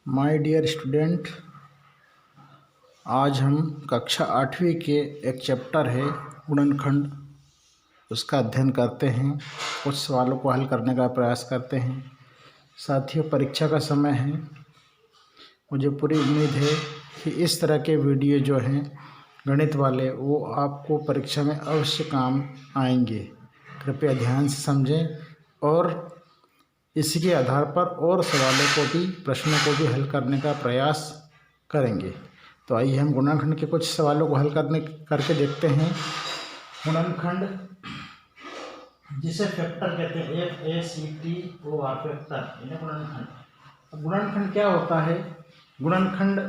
My dear student, आज हम कक्षा 8वीं के एक चैप्टर है गुणनखंड, उसका अध्ययन करते हैं। कुछ सवालों को हल करने का प्रयास करते हैं। साथियों, परीक्षा का समय है। मुझे पूरी उम्मीद है कि इस तरह के वीडियो जो हैं गणित वाले वो आपको परीक्षा में अवश्य काम आएंगे। कृपया ध्यान से समझें और इसी के आधार पर और सवालों को भी, प्रश्नों को भी हल करने का प्रयास करेंगे। तो आइए हम गुणनखंड के कुछ सवालों को हल करके देखते हैं। गुणनखंड जिसे फैक्टर कहते हैं, FACTOR फैक्टर, इन्हें गुणनखंड। अब गुणनखंड क्या होता है? गुणनखंड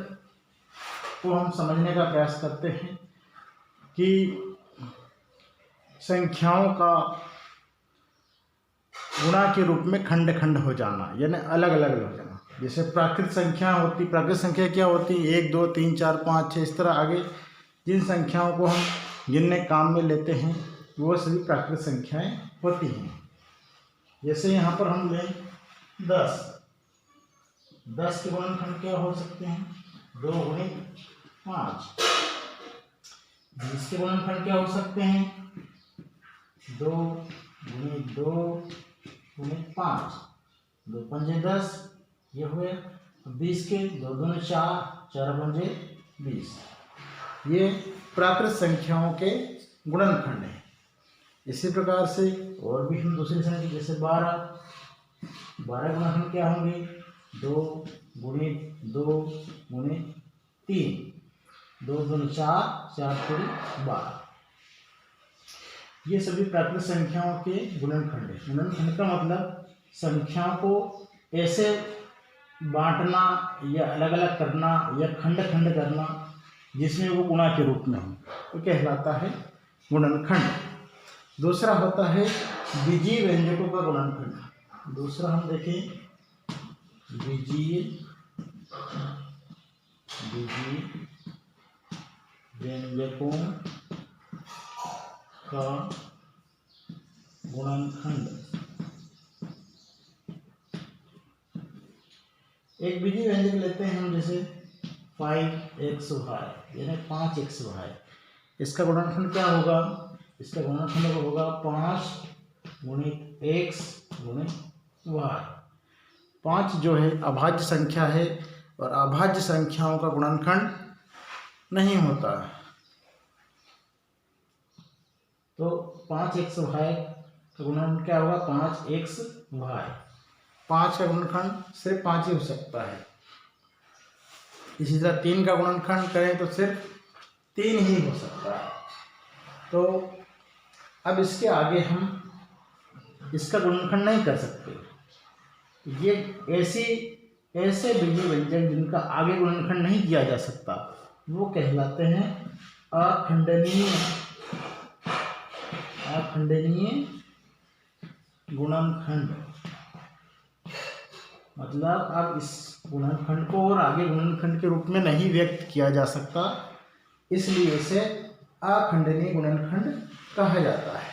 को हम समझने का प्रयास करते हैं कि संख्याओं का गुणा के रूप में खंड खंड हो जाना, यानी अलग अलग हो जाना। जैसे प्राकृत संख्या होती, प्राकृत संख्या क्या होती? 1 2 3 4 5 6, इस तरह आगे जिन संख्याओं को हम गिनने काम में लेते हैं वो सभी प्राकृत संख्याएं होती हैं। जैसे यहाँ पर हम लें 10 के गुणनखंड क्या हो सकते हैं? 2 × 5। 20 के गुणनखंड क्या हो सकते हैं? 2 × 2 × 5, 2 पंजे 10, ये हुए। 20 के 2 दूनी 4, 4 पंजे 20। ये प्राकृत संख्याओं के गुणनखंड है। इसी प्रकार से और भी हम दूसरी संख्या जैसे 12 गुणनखंड क्या होंगे? 2 × 2 × 3, 2 दूनी 4, 4 3 12। ये सभी प्राकृत संख्याओं के गुणनखंड है। गुणनखंड का मतलब संख्याओं को ऐसे बांटना या अलग अलग करना या खंड खंड करना जिसमें वो गुणा के रूप में हो, तो कहलाता है गुणनखंड। दूसरा होता है बीजीय व्यंजकों का गुणनखंड। दूसरा हम देखें बीजीय व्यंजकों का गुणनखंड। एक बीजीय व्यंजक लेते हैं हम, जैसे 5xy, यानी 5xy। इसका गुणनखंड क्या होगा? इसका गुणनखंड होगा 5 × x × y। 5 जो है अभाज्य संख्या है और अभाज्य संख्याओं का गुणनखंड नहीं होता है। तो 5xy का गुणनखंड क्या होगा? 5xy। 5 का गुणनखंड सिर्फ 5 ही हो सकता है। इसी तरह 3 का गुणनखंड करें तो सिर्फ 3 ही हो सकता है। तो अब इसके आगे हम इसका गुणनखंड नहीं कर सकते। ये ऐसे बीजीय व्यंजक जिनका आगे गुणनखंड नहीं किया जा सकता वो कहलाते हैं अखंडनीय गुणनखंड। मतलब अब इस गुणनखंड को और आगे गुणनखंड के रूप में नहीं व्यक्त किया जा सकता, इसलिए इसे अखंडनीय गुणनखंड कहा जाता है।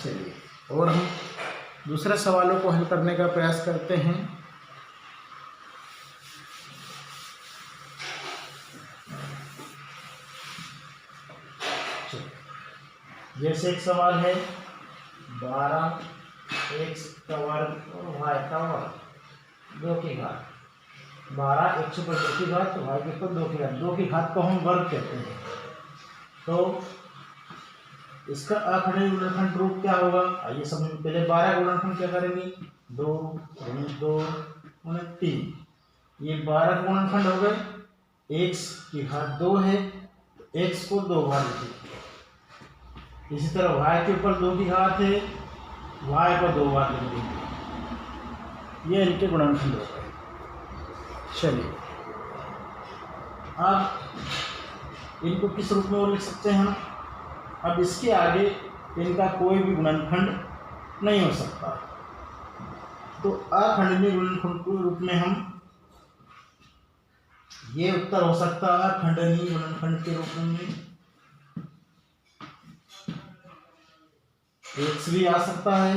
चलिए और हम दूसरे सवालों को हल करने का प्रयास करते हैं। जैसे एक सवाल है 12x का वर्ग और y का वर्ग 2 की घात। 12 x पर 2 की घात, तो y के ऊपर 2 की घात। 2 की घात को हम वर्ग कहते हैं। तो इसका अखंडनीय गुणनखंड रूप क्या होगा? आइए समझ। पहले 12 गुणनखंड क्या करेंगे? 2 × 2 × 3। ये 12 गुणनखंड हो गए। x की घात 2 है, x को 2 बार लिखिए। इसी तरह y के ऊपर 2 की घात है, y को 2 बार लिख देंगे। ये इनके गुणनखंड हो गए। चलिए अब इनको किस रूप में और लिख सकते हैं हम? अब इसके आगे इनका कोई भी गुणनखंड नहीं हो सकता, तो अखंडनीय गुणनखंड के रूप में हम, ये उत्तर हो सकता है अखंडनीय गुणनखंड के रूप में x भी आ सकता है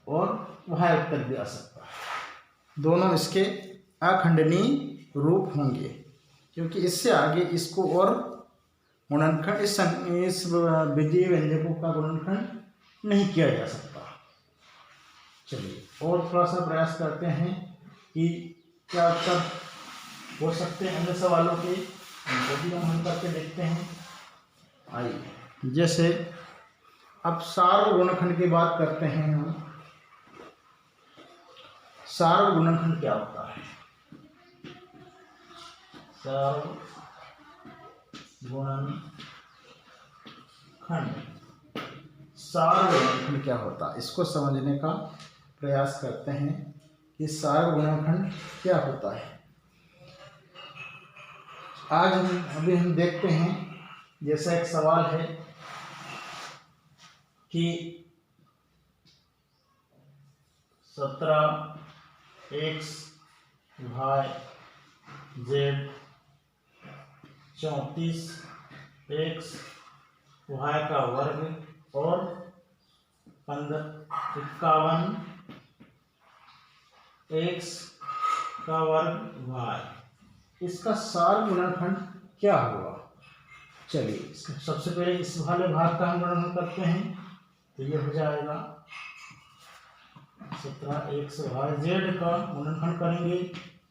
और y उत्तर भी आ सकता है। दोनों इसके अखंडनीय रूप होंगे, क्योंकि इससे आगे इसको और गुणनखंड इस विजीय व्यंजकों का गुणनखंड नहीं किया जा सकता। चलिए और थोड़ा सा प्रयास करते हैं कि क्या उत्तर हो सकते हैं अन्य सवालों के, उनको भी हम हल करके देखते हैं। आइए, जैसे अब सार्व गुणनखंड की बात करते हैं हम। सार्व गुणनखंड क्या होता है? सार्व गुणनखंड, सार्व गुणनखंड क्या होता है, इसको समझने का प्रयास करते हैं कि सार्व गुणनखंड क्या होता है। आज हम देखते हैं, जैसा एक सवाल है कि 17x y z 34x y का वर्ग और 51x का वर्ग y, इसका सार्व गुणनखंड क्या हुआ? चलिए सबसे पहले इस वाले भाग का हम गुणनखंड करते हैं, तो ये हो जाएगा 17x y z का गुणनखंड करेंगे,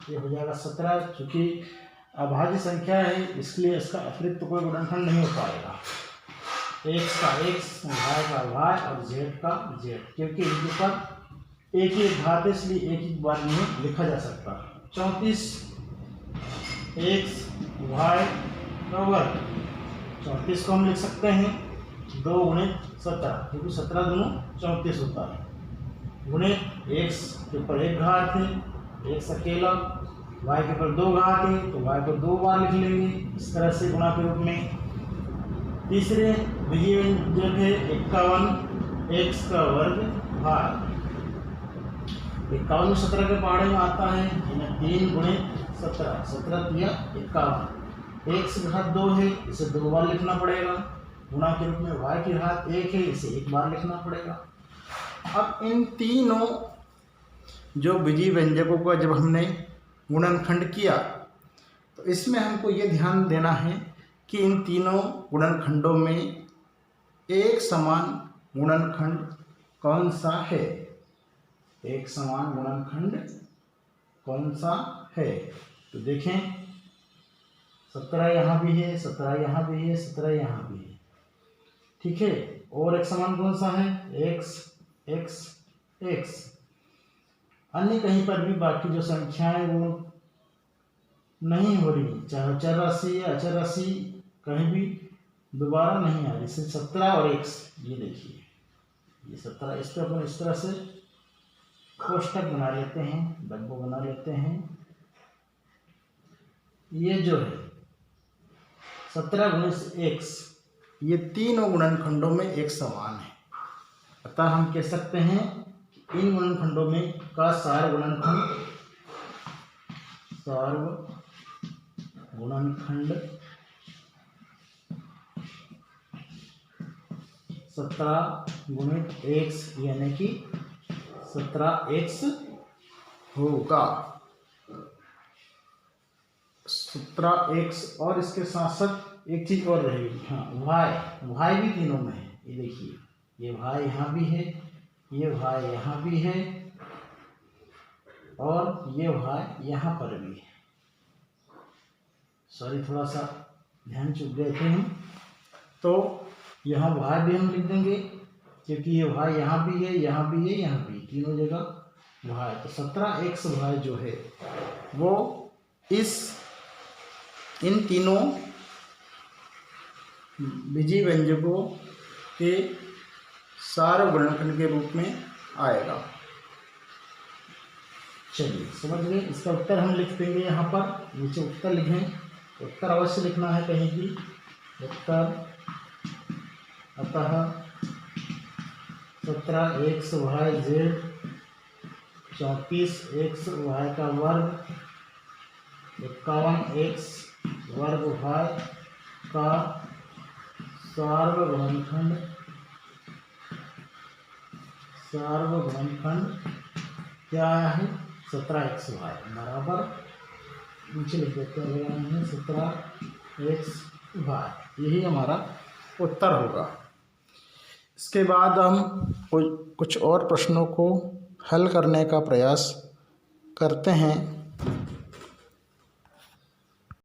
ये हो जाएगा 17। चूंकि अभाज्य संख्या है इसलिए इसका अतिरिक्त कोई गुणनखंड नहीं हो पाएगा। x का x, y का y और z का z, क्योंकि इनके पर एक ही घात है इसलिए एक ही बार में लिखा जा सकता है। 34x y का वर्ग, 34 को हम लिख सकते हैं 2 × 17, क्योंकि 17 दूनी 34 होता है, गुणे x के ऊपर एक घात है, x अकेला, y के ऊपर 2 घात है तो y को 2 बार लिख लेंगे इस तरह से गुणा के रूप में। तीसरे विजीय व्यंजक है 51x का वर्ग भाग 51 17 के पहाड़े में आता है, 3 × 17, 17 × 51, x घात 2 है इसे 2 बार लिखना पड़ेगा, गुणा के रूप में y की घात 1 है इसे 1 बार लिखना पड़ेगा। अब इन तीनों जो विजीय व्यंजकों का जब हमने गुणनखंड किया, तो इसमें हमको ये ध्यान देना है कि इन तीनों गुणनखंडों में एक समान गुणनखंड कौन सा है, एक समान गुणनखंड कौन सा है। तो देखें 17 यहाँ भी है, 17 यहाँ भी है, 17 यहाँ भी है, ठीक है। और एक समान कौन सा है? x x x। अन्य कहीं पर भी बाकी जो संख्याएं वो नहीं हो रही, चाहे चर राशि या अचर राशि कहीं भी दोबारा नहीं आ रही, सिर्फ 17 और x। ये देखिए ये 17, इस पर अपन इस तरह से कोष्टक बना लेते हैं, डब्बा बना लेते हैं। ये जो है 17 × x, ये तीनों गुणनखंडों में एक समान है, अतः हम कह सकते हैं कि इन गुणनखंडों में का सार्व गुणनखंड 17 × x यानी कि 17x होगा। 17x और इसके साथ साथ एक चीज और रहेगी, हाँ y भी तीनों में है। ये देखिए ये y यहाँ भी है, ये y यहाँ भी है और ये y यहाँ पर भी है। सॉरी थोड़ा सा ध्यान चूक गए थे हम, तो यहाँ y भी हम लिख देंगे क्योंकि ये y यहाँ भी है, यहाँ भी है, यहाँ भी, तीनों जगह y। तो 17x y जो है वो इन तीनों विजीय व्यंजकों के सार्व गुणनखंड के रूप में आएगा। चलिए समझ गए। इसका उत्तर हम लिख देंगे, यहाँ पर नीचे उत्तर लिखें, उत्तर अवश्य लिखना है कहीं भी, उत्तर अतः 17x y z 34x y का वर्ग 51x वर्ग y का सार्व गुणनखंड क्या है? 17xy बराबर, नीचे लिख देते हैं 17xy, यही हमारा उत्तर होगा। इसके बाद हम कुछ और प्रश्नों को हल करने का प्रयास करते हैं।